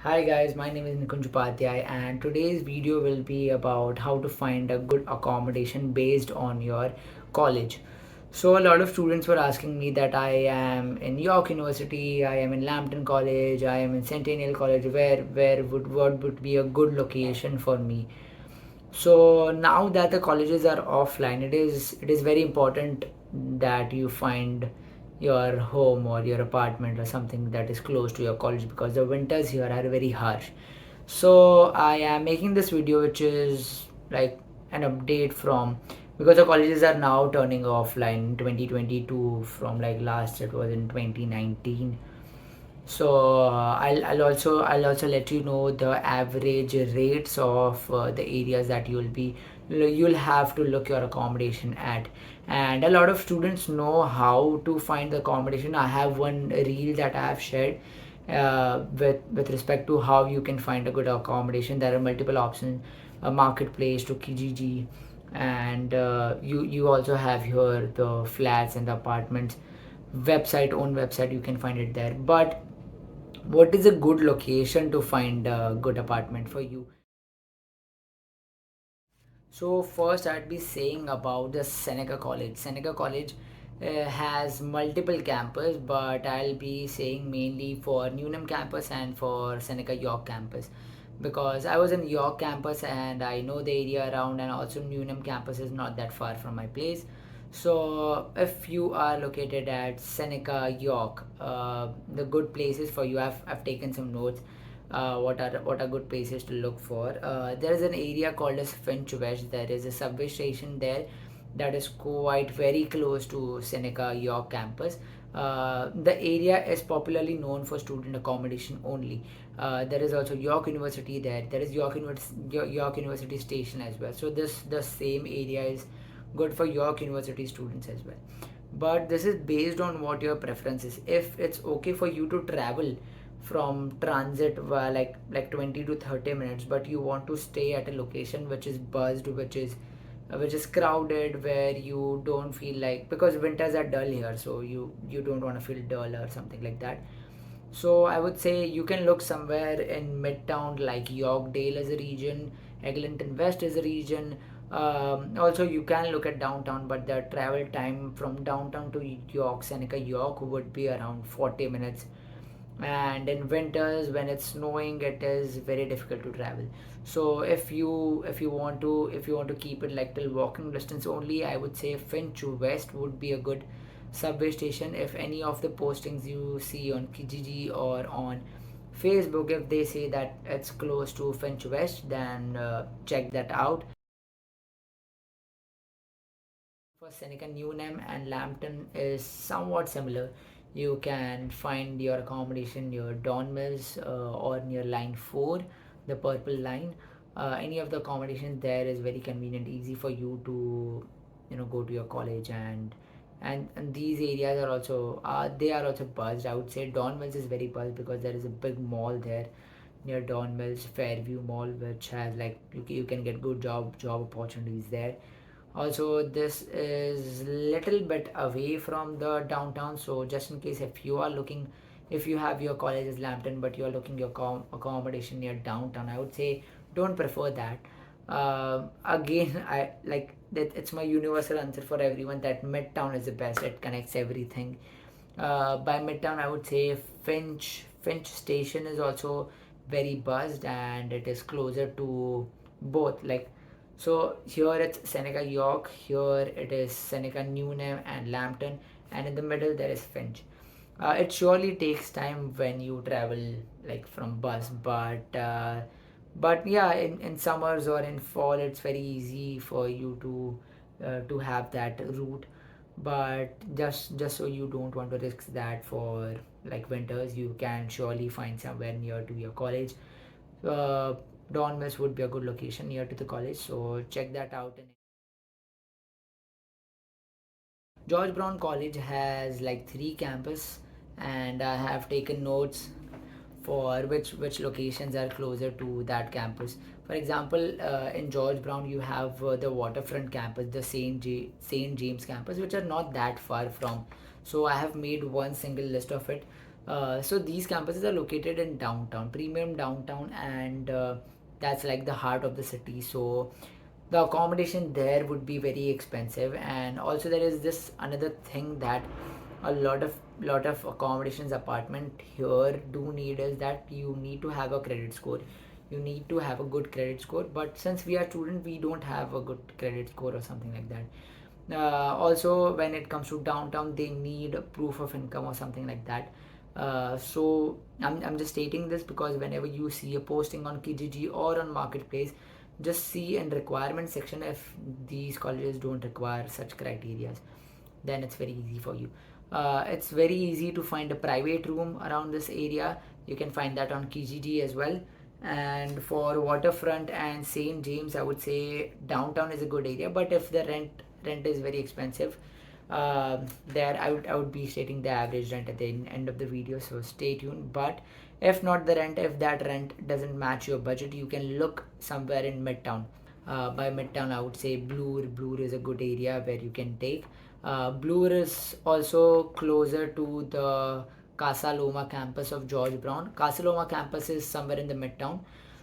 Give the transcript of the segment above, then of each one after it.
Hi guys, my name is Nikunj Upadhyay and today's video will be about how to find a good accommodation based on your college. So a lot of students were asking me that I am in York University, I am in Lambton College, I am in Centennial College, where would what would be a good location for me. So now that the colleges are offline, it is very important that you find your home or your apartment or something that is close to your college because the winters here are very harsh. So I am making this video which is like an update from because the colleges are now turning offline in 2022 from like last it was in 2019. So I'll also let you know the average rates of the areas that you'll have to look your accommodation at. And a lot of students know how to find the accommodation. I have one reel that I have shared with respect to how you can find a good accommodation. There are multiple options, a marketplace to Kijiji, and you also have here the flats and the apartments own website. You can find it there, but what is a good location to find a good apartment for you? So first I'd be saying about the Seneca College. Seneca College has multiple campus, but I'll be saying mainly for Newnham campus and for Seneca York campus because I was in York campus and I know the area around, and also Newnham campus is not that far from my place. So if you are located at Seneca York, the good places for you, I've taken some notes. What are good places to look for? There is an area called as Finch West. There is a subway station there that is quite very close to Seneca York campus. The area is popularly known for student accommodation only. There is also York University there. There is York University station as well. So this the same area is good for York University students as well. But this is based on what your preference is. If it's okay for you to travel from transit like 20 to 30 minutes, but you want to stay at a location which is buzzed, which is crowded, where you don't feel like, because winters are dull here, so you don't want to feel dull or something like that. So I would say you can look somewhere in Midtown, like Yorkdale as a region, Eglinton West as a region. Also, you can look at downtown, but the travel time from downtown to York, Seneca York, would be around 40 minutes. And in winters, when it's snowing, it is very difficult to travel. So if you want to keep it like till walking distance only, I would say Finch West would be a good subway station. If any of the postings you see on Kijiji or on Facebook, if they say that it's close to Finch West, then check that out. For Seneca Newnham and Lambton is somewhat similar. You can find your accommodation near Don Mills or near Line 4, the purple line. Any of the accommodation there is very convenient, easy for you to go to your college, and these areas are also they are also buzzed. I would say Don Mills is very buzzed because there is a big mall there near Don Mills, Fairview Mall, which has like you can get good job opportunities there. Also, this is little bit away from the downtown, so just in case if you are looking, if you have your college as Lambton but you are looking your accommodation near downtown, I would say don't prefer that. Again, I like that it's my universal answer for everyone that Midtown is the best. It connects everything. By Midtown, I would say Finch Station is also very buzzed, and it is closer to both. Like, so here it's Seneca York, here it is Seneca Newnham and Lambton, and in the middle there is Finch. It surely takes time when you travel like from bus, but yeah, in summers or in fall, it's very easy for you to have that route. But just so you don't want to risk that for like winters, you can surely find somewhere near to your college. uh, Don Mills would be a good location near to the college, so check that out. George Brown College has like three campus, and I have taken notes for which locations are closer to that campus. For example, in George Brown, you have the waterfront campus, the Saint James campus, which are not that far from. So I have made one single list of it. So these campuses are located in downtown, premium downtown, and that's like the heart of the city. So the accommodation there would be very expensive, and also there is this another thing that a lot of accommodations apartment here do need is that you need to have a credit score. You need to have a good credit score, but since we are student, we don't have a good credit score or something like that. Also, when it comes to downtown, they need a proof of income or something like that. So I'm just stating this because whenever you see a posting on Kijiji or on Marketplace, just see in requirement section if these colleges don't require such criteria, then it's very easy for you. It's very easy to find a private room around this area. You can find that on Kijiji as well. And for waterfront and St. James, I would say downtown is a good area, but if the rent is very expensive, there I would be stating the average rent at the end of the video, so stay tuned. But if not the rent, if that rent doesn't match your budget, you can look somewhere in Midtown. By Midtown, I would say Bloor is a good area where you can take. Bloor is also closer to the Casa Loma campus of George Brown. Casa Loma campus is somewhere in the Midtown.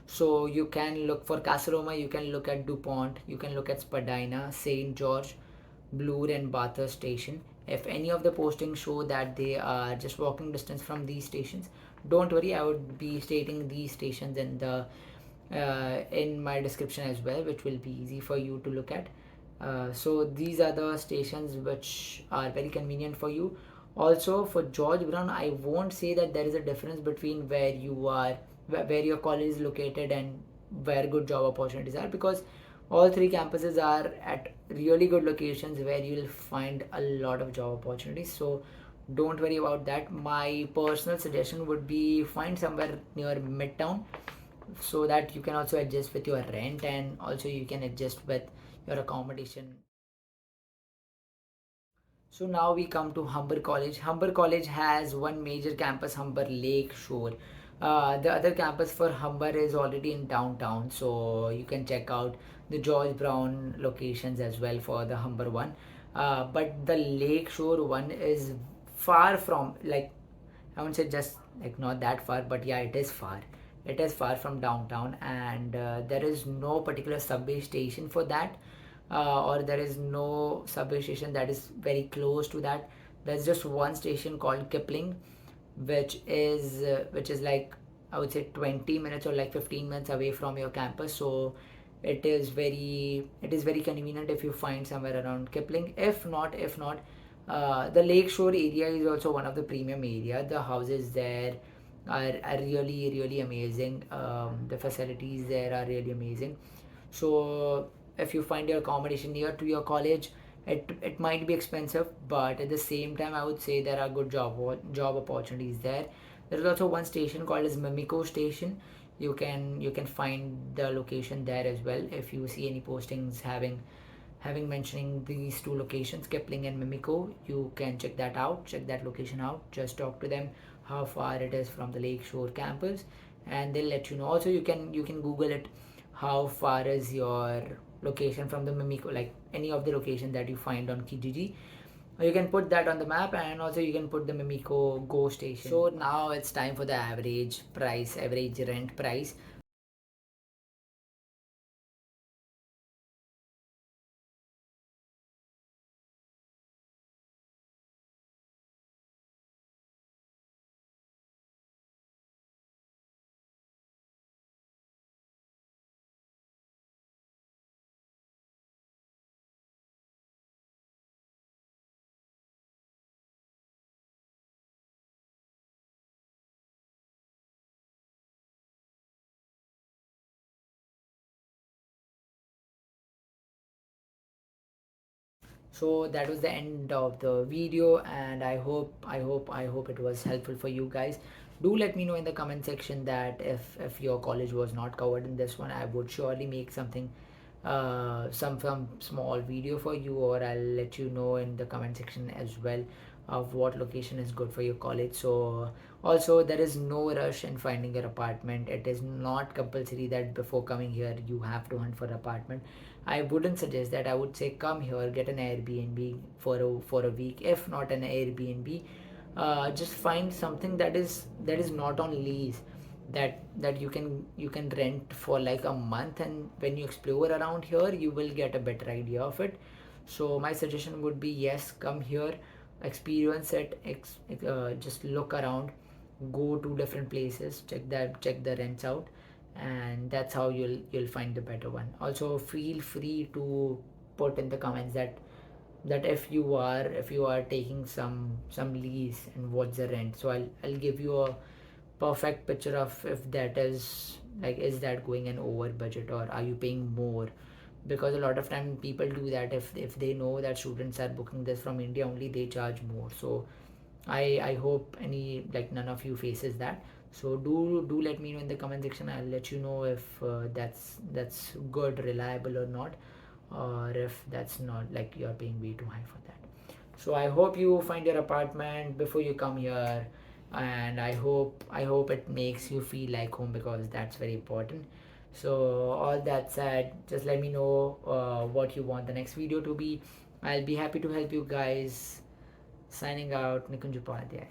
So you can look for Casa Loma, you can look at DuPont, you can look at Spadina, St. George, Bloor and Bathurst station. If any of the postings show that they are just walking distance from these stations, don't worry, I would be stating these stations in my description as well, which will be easy for you to look at. So these are the stations which are very convenient for you. Also for George Brown, I won't say that there is a difference between where you are, where your college is located, and where good job opportunities are, because all three campuses are at really good locations where you will find a lot of job opportunities. So don't worry about that. My personal suggestion would be find somewhere near Midtown, so that you can also adjust with your rent, and also you can adjust with your accommodation. So now we come to Humber College. Humber College has one major campus, Humber Lake Shore. The other campus for Humber is already in downtown, so you can check out the George Brown locations as well for the Humber one. But the Lake Shore one is far from, like, I won't say just like not that far, but yeah, it is far. It is far from downtown, and there is no particular subway station for that, or there is no subway station that is very close to that. There's just one station called Kipling, which is like, I would say 20 minutes or like 15 minutes away from your campus. So it is very convenient if you find somewhere around Kipling. If not, the Lakeshore area is also one of the premium area. The houses there are really really amazing. The facilities there are really amazing. So if you find your accommodation near to your college, it might be expensive, but at the same time I would say there are good job opportunities there. There is also one station called as Mimico station. You can find the location there as well. If you see any postings having mentioning these two locations, Kipling and Mimico, you can check that location out. Just talk to them how far it is from the Lakeshore campus, and they'll let you know. Also, you can Google it, how far is your location from the Mimico, like any of the location that you find on Kijiji. You can put that on the map, and also you can put the Mimico Go station. So now it's time for the average rent price. So that was the end of the video, and I hope it was helpful for you guys. Do let me know in the comment section that if your college was not covered in this one, I would surely make something, some small video for you, or I'll let you know in the comment section as well of what location is good for your college. So also there is no rush in finding your apartment. It is not compulsory that before coming here you have to hunt for an apartment. I wouldn't suggest that. I would say come here, get an Airbnb for a week. If not an Airbnb, just find something that is not on lease, that you can rent for like a month, and when you explore around here you will get a better idea of it. So my suggestion would be, yes, come here, experience it, just look around, go to different places, check the rents out, and that's how you'll find the better one. Also feel free to put in the comments that if you are taking some lease and what's the rent, so I'll give you a perfect picture of if that is like, is that going an over budget or are you paying more. Because a lot of time people do that, if they know that students are booking this from India only, they charge more. So I hope none of you faces that. So do let me know in the comment section. I'll let you know if that's good, reliable or not, or if that's not, like you're paying way too high for that. So I hope you find your apartment before you come here, and I hope it makes you feel like home, because that's very important. So all that said, just let me know what you want the next video to be. I'll be happy to help you guys. Signing out, Nikunj Upadhyay.